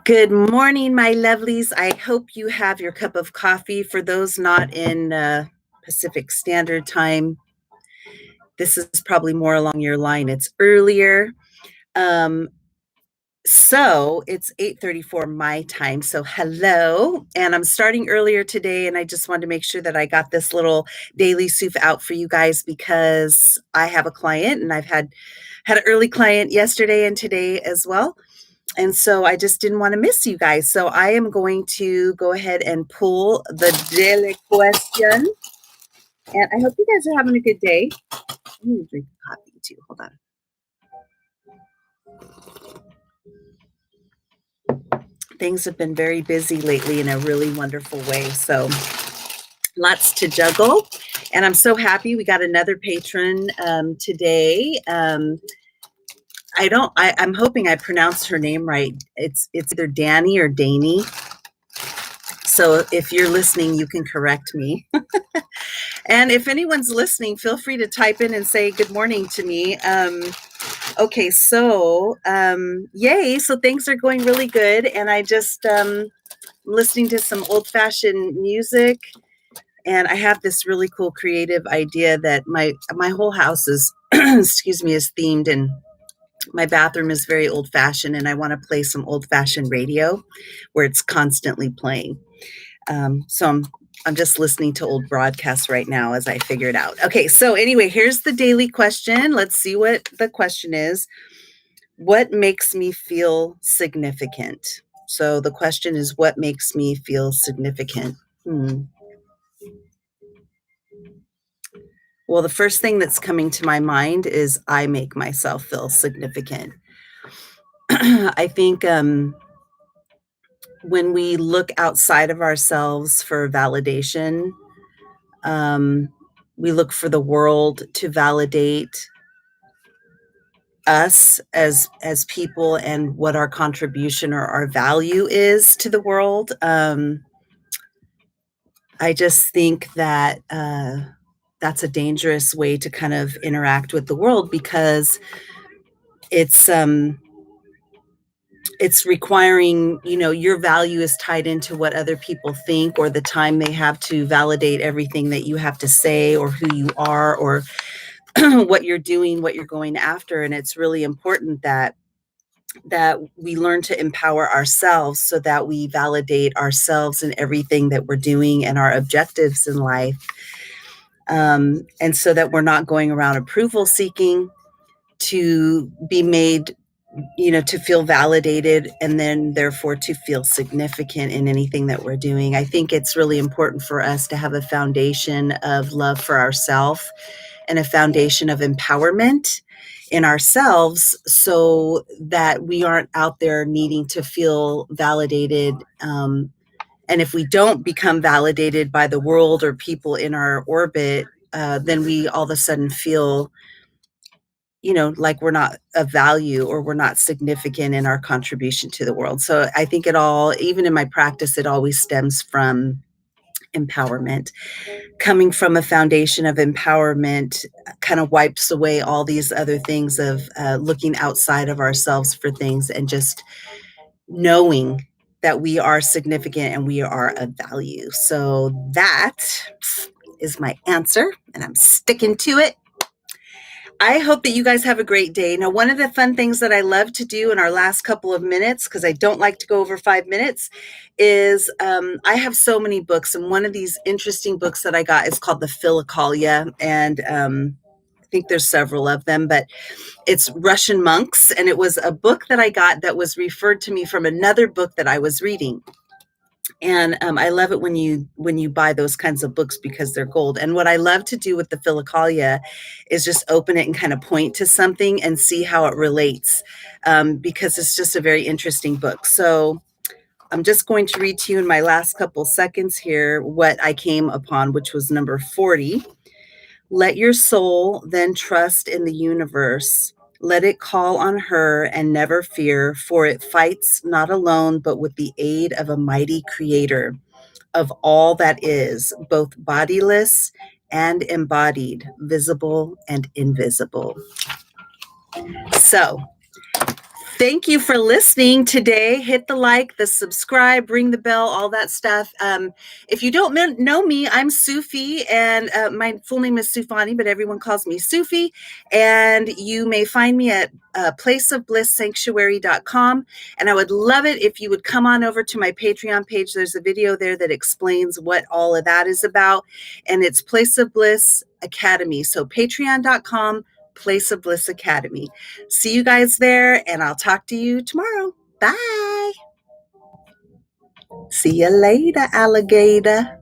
Good morning, my lovelies. I hope you have your cup of coffee. For those not in Pacific Standard Time, this is probably more along your line. It's earlier. Um, so it's 8:34 my time. So hello. And I'm starting earlier today, and I just wanted to make sure that I got this little daily Soof out for you guys because I have a client, and I've had an early client yesterday and today as well. And so I just didn't want to miss you guys. So I am going to go ahead and pull the daily question. And I hope you guys are having a good day. I'm going to drink coffee too. Hold on. Things have been very busy lately in a really wonderful way. So lots to juggle. And I'm so happy we got another patron today. I'm hoping I pronounced her name right. It's either Danny or Danny. So if you're listening, you can correct me. And if anyone's listening, feel free to type in and say good morning to me. Okay, so yay. So things are going really good. And I just listening to some old-fashioned music. And I have this really cool creative idea that my whole house is, excuse me, is themed, and my bathroom is very old-fashioned, and I want to play some old-fashioned radio where it's constantly playing. So I'm just listening to old broadcasts right now as I figure it out. Okay, so anyway, here's the daily question. Let's see what the question is. What makes me feel significant? So the question is, what makes me feel significant? Well, the first thing that's coming to my mind is I make myself feel significant. I think when we look outside of ourselves for validation, we look for the world to validate us as people and what our contribution or our value is to the world. I just think that that's a dangerous way to kind of interact with the world, because it's requiring, your value is tied into what other people think, or the time they have to validate everything that you have to say, or who you are, or what you're doing, what you're going after. And it's really important that we learn to empower ourselves so that we validate ourselves in everything that we're doing and our objectives in life. And so that we're not going around approval seeking to be made, to feel validated, and then therefore to feel significant in anything that we're doing. I think it's really important for us to have a foundation of love for ourselves and a foundation of empowerment in ourselves, so that we aren't out there needing to feel validated. And if we don't become validated by the world or people in our orbit, then we all of a sudden feel, like we're not of value, or we're not significant in our contribution to the world. So I think even in my practice, it always stems from empowerment. Coming from a foundation of empowerment kind of wipes away all these other things of looking outside of ourselves for things, and just knowing that we are significant and we are of value. So that is my answer, and I'm sticking to it. I hope that you guys have a great day. Now, one of the fun things that I love to do in our last couple of minutes, because I don't like to go over 5 minutes, is I have so many books. And one of these interesting books that I got is called The Philokalia. And I think there's several of them, but it's Russian monks. And it was a book that I got that was referred to me from another book that I was reading. And I love it when you buy those kinds of books, because they're gold. And what I love to do with the Philokalia is just open it and kind of point to something and see how it relates, because it's just a very interesting book. So I'm just going to read to you in my last couple seconds here what I came upon, which was number 40. Let your soul then trust in the universe. Let it call on her and never fear, for it fights not alone, but with the aid of a mighty creator of all that is, both bodiless and embodied, visible and invisible. So Thank you for listening today. Hit the like, the subscribe, ring the bell, all that stuff. If you don't know me, I'm Soofy, and my full name is Soofani, but everyone calls me Soofy. And you may find me at placeofblisssanctuary.com. And I would love it if you would come on over to my Patreon page. There's a video there that explains what all of that is about. And it's Place of Bliss Academy. So patreon.com, Place of Bliss Academy. See you guys there, and I'll talk to you tomorrow. Bye. See you later, alligator.